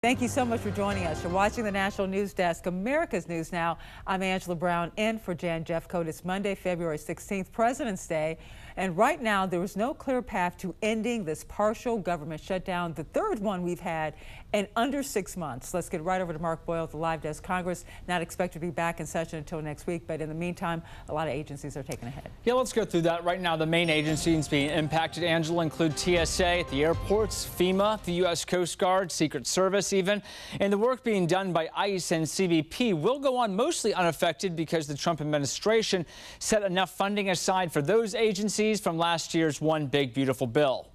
Thank you so much for joining us. You're watching the National News Desk, America's News Now. I'm Angela Brown in for Jan Jeffcoat. It's Monday, February 16th, President's Day. And right now, there is no clear path to ending this partial government shutdown, the third one we've had in under 6 months. Let's get right over to Mark Boyle at the Live Desk. Congress not expected to be back in session until next week, but in the meantime, a lot of agencies are taking ahead. Yeah, let's go through that right now. The main agencies being impacted, Angela, include TSA at the airports, FEMA, the U.S. Coast Guard, Secret Service even. And the work being done by ICE and CBP will go on mostly unaffected because the Trump administration set enough funding aside for those agencies from last year's One Big Beautiful Bill.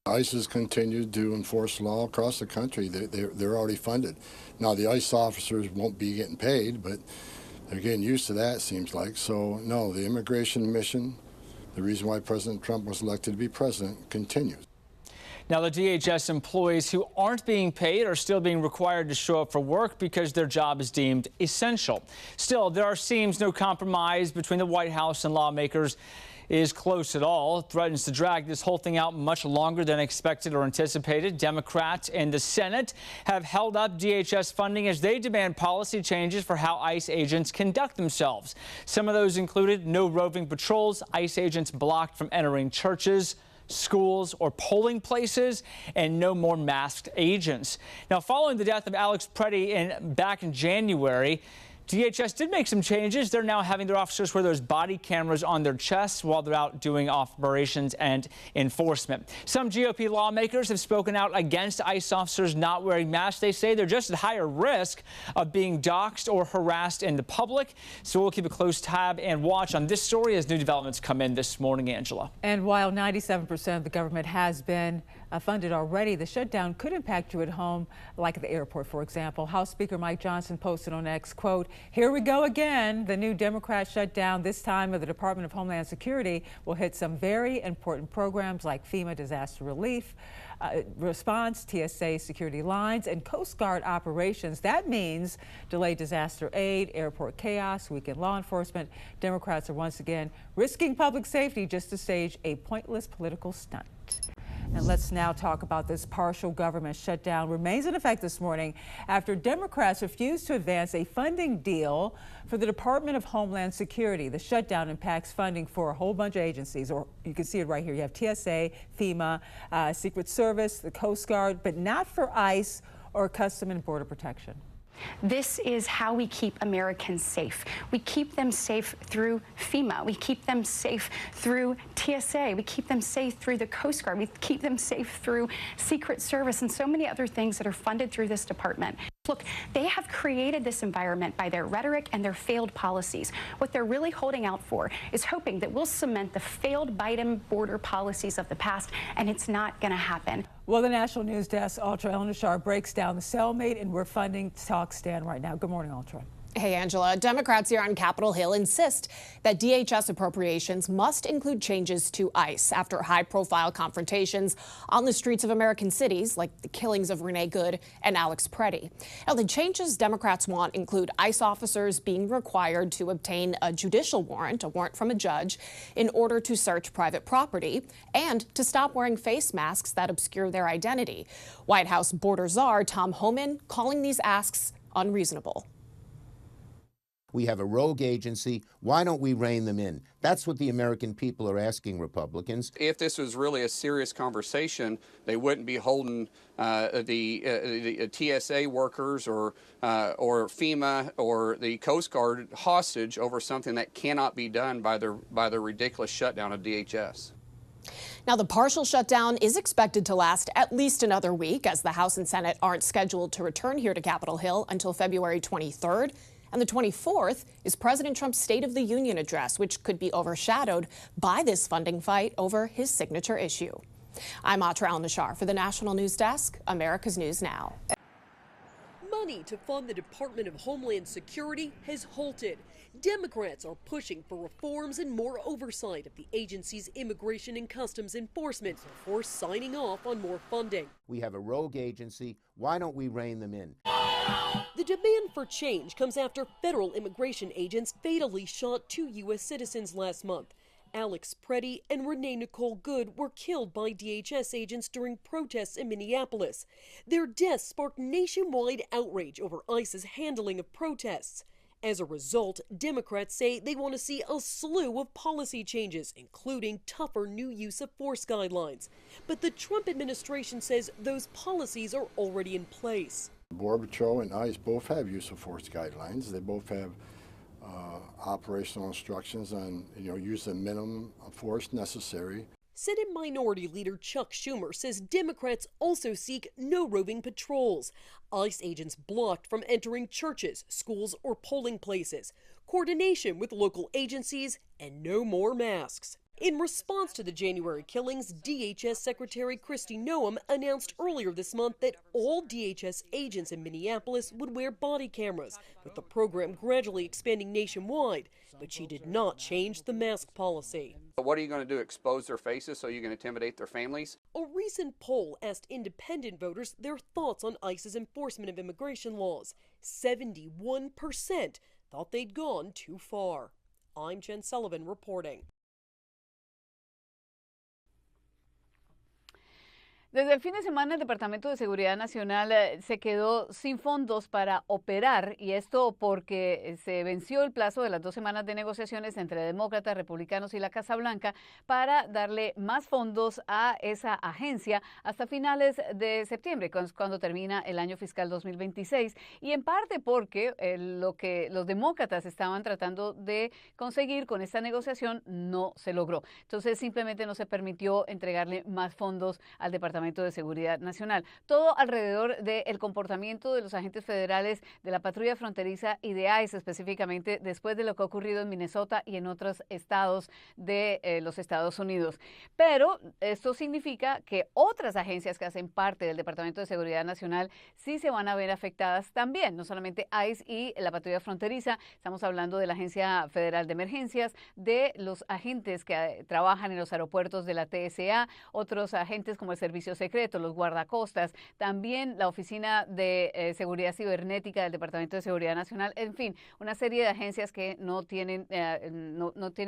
ICE has continued to enforce law across the country. They're already funded. Now, the ICE officers won't be getting paid, but they're getting used to that, it seems like. So, no, the immigration mission, the reason why President Trump was elected to be president, continues. Now, the DHS employees who aren't being paid are still being required to show up for work because their job is deemed essential. Still, there seems no compromise between the White House and lawmakers is close at all. It threatens to drag this whole thing out much longer than expected or anticipated. Democrats in the Senate have held up DHS funding as they demand policy changes for how ICE agents conduct themselves. Some of those included no roving patrols, ICE agents blocked from entering churches, schools, or polling places, and no more masked agents. Now, following the death of Alex Preddy back in January, DHS did make some changes. They're now having their officers wear those body cameras on their chests while they're out doing operations and enforcement. Some GOP lawmakers have spoken out against ICE officers not wearing masks. They say they're just at higher risk of being doxxed or harassed in the public. So we'll keep a close tab and watch on this story as new developments come in this morning, Angela. And while 97% of the government has been funded already, the shutdown could impact you at home, like at the airport, for example. House Speaker Mike Johnson posted on X, quote, "Here we go again. The new Democrat shutdown, this time of the Department of Homeland Security, will hit some very important programs like FEMA disaster relief, response, TSA security lines, and Coast Guard operations. That means delayed disaster aid, airport chaos, weakened law enforcement. Democrats are once again risking public safety just to stage a pointless political stunt." And let's now talk about this partial government shutdown remains in effect this morning after Democrats refused to advance a funding deal for the Department of Homeland Security. The shutdown impacts funding for a whole bunch of agencies, or you can see it right here. You have TSA, FEMA, Secret Service, the Coast Guard, but not for ICE or Custom and Border Protection. This is how we keep Americans safe. We keep them safe through FEMA. We keep them safe through TSA. We keep them safe through the Coast Guard. We keep them safe through Secret Service and so many other things that are funded through this department. Look, they have created this environment by their rhetoric and their failed policies. What they're really holding out for is hoping that we'll cement the failed Biden border policies of the past, and it's not going to happen. Well, the National News Desk, Ultra El-Nashar breaks down the cellmate and where funding talks stand right now. Good morning, Ultra. Hey, Angela. Democrats here on Capitol Hill insist that DHS appropriations must include changes to ICE after high-profile confrontations on the streets of American cities, like the killings of Renee Good and Alex Preddy. Now, the changes Democrats want include ICE officers being required to obtain a judicial warrant, a warrant from a judge, in order to search private property, and to stop wearing face masks that obscure their identity. White House border czar Tom Homan calling these asks unreasonable. We have a rogue agency. Why don't we rein them in? That's what the American people are asking Republicans. If this was really a serious conversation, they wouldn't be holding the TSA workers or FEMA or the Coast Guard hostage over something that cannot be done by the ridiculous shutdown of DHS. Now, the partial shutdown is expected to last at least another week, as the House and Senate aren't scheduled to return here to Capitol Hill until February 23rd. And the 24th is President Trump's State of the Union address, which could be overshadowed by this funding fight over his signature issue. I'm Ultra El-Nashar for the National News Desk, America's News Now. Money to fund the Department of Homeland Security has halted. Democrats are pushing for reforms and more oversight of the agency's immigration and customs enforcement before signing off on more funding. We have a rogue agency. Why don't we rein them in? The demand for change comes after federal immigration agents fatally shot 2 U.S. citizens last month. Alex Preddy and Renee Nicole Good were killed by DHS agents during protests in Minneapolis. Their deaths sparked nationwide outrage over ICE's handling of protests. As a result, Democrats say they want to see a slew of policy changes, including tougher new use of force guidelines. But the Trump administration says those policies are already in place. Border Patrol and ICE both have use of force guidelines. They both have operational instructions on, use the minimum force necessary. Senate Minority Leader Chuck Schumer says Democrats also seek no roving patrols. ICE agents blocked from entering churches, schools, or polling places, coordination with local agencies, and no more masks. In response to the January killings, DHS Secretary Kristi Noem announced earlier this month that all DHS agents in Minneapolis would wear body cameras, with the program gradually expanding nationwide. But she did not change the mask policy. What are you going to do, expose their faces so you can intimidate their families? A recent poll asked independent voters their thoughts on ICE's enforcement of immigration laws. 71% thought they'd gone too far. I'm Jen Sullivan reporting. Desde el fin de semana, el Departamento de Seguridad Nacional se quedó sin fondos para operar, y esto porque se venció el plazo de las 2 semanas de negociaciones entre demócratas, republicanos y la Casa Blanca para darle más fondos a esa agencia hasta finales de septiembre, cuando termina el año fiscal 2026, y en parte porque lo que los demócratas estaban tratando de conseguir con esta negociación no se logró. Entonces simplemente no se permitió entregarle más fondos al Departamento de Seguridad Nacional. Todo alrededor del comportamiento de los agentes federales de la patrulla fronteriza y de ICE específicamente después de lo que ha ocurrido en Minnesota y en otros estados de los Estados Unidos. Pero esto significa que otras agencias que hacen parte del Departamento de Seguridad Nacional sí se van a ver afectadas también, no solamente ICE y la patrulla fronteriza. Estamos hablando de la Agencia Federal de Emergencias, de los agentes que trabajan en los aeropuertos de la TSA, otros agentes como el Servicio Secreto, los guardacostas, también la Oficina de Seguridad Cibernética del Departamento de Seguridad Nacional, en fin, una serie de agencias que no tienen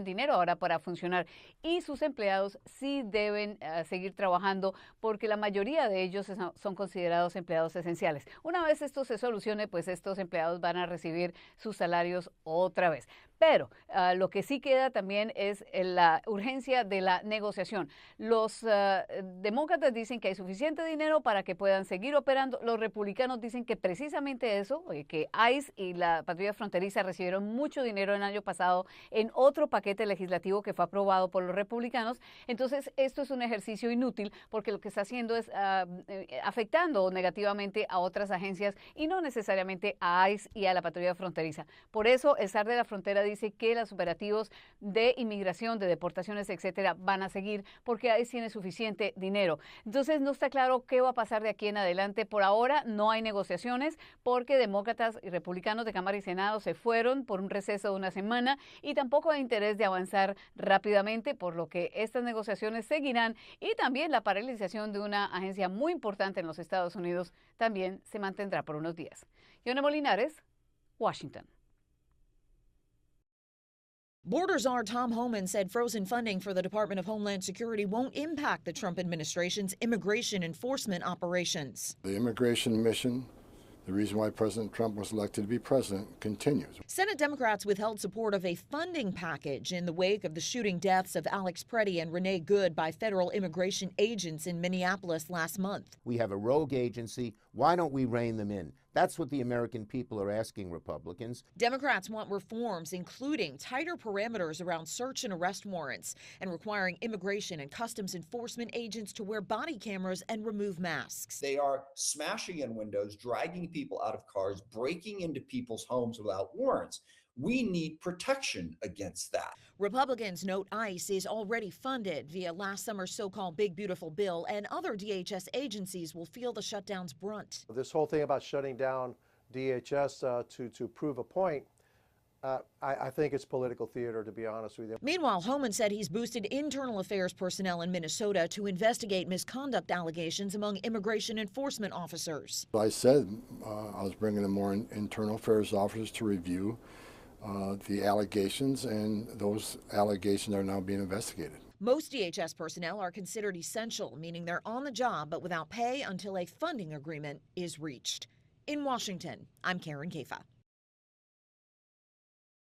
dinero ahora para funcionar, y sus empleados sí deben seguir trabajando porque la mayoría de ellos son considerados empleados esenciales. Una vez esto se solucione, pues estos empleados van a recibir sus salarios otra vez. Pero lo que sí queda también es la urgencia de la negociación. Los demócratas dicen que hay suficiente dinero para que puedan seguir operando. Los republicanos dicen que precisamente eso, que ICE y la patrulla fronteriza recibieron mucho dinero el año pasado en otro paquete legislativo que fue aprobado por los republicanos. Entonces, esto es un ejercicio inútil porque lo que está haciendo es afectando negativamente a otras agencias y no necesariamente a ICE y a la patrulla fronteriza. Por eso, el SAR de la frontera dice que los operativos de inmigración, de deportaciones, etcétera, van a seguir porque ICE tiene suficiente dinero. Entonces no está claro qué va a pasar de aquí en adelante. Por ahora no hay negociaciones porque demócratas y republicanos de Cámara y Senado se fueron por un receso de 1 semana y tampoco hay interés de avanzar rápidamente, por lo que estas negociaciones seguirán, y también la paralización de una agencia muy importante en los Estados Unidos también se mantendrá por unos días. Yona Molinares, Washington. Border Czar Tom Homan said frozen funding for the Department of Homeland Security won't impact the Trump administration's immigration enforcement operations. The immigration mission, the reason why President Trump was elected to be president, continues. Senate Democrats withheld support of a funding package in the wake of the shooting deaths of Alex Preddy and Renee Good by federal immigration agents in Minneapolis last month. We have a rogue agency. Why don't we rein them in? That's what the American people are asking Republicans. Democrats want reforms, including tighter parameters around search and arrest warrants and requiring immigration and customs enforcement agents to wear body cameras and remove masks. They are smashing in windows, dragging people out of cars, breaking into people's homes without warrants. We need protection against that. Republicans note ICE is already funded via last summer's so-called Big Beautiful Bill, and other DHS agencies will feel the shutdown's brunt. This whole thing about shutting down DHS to prove a point, I think it's political theater, to be honest with you. Meanwhile, Homan said he's boosted internal affairs personnel in Minnesota to investigate misconduct allegations among immigration enforcement officers. I said I was bringing in more internal affairs officers to review the allegations, and those allegations are now being investigated. Most DHS personnel are considered essential, meaning they're on the job but without pay until a funding agreement is reached. In Washington, I'm Karen Kafa.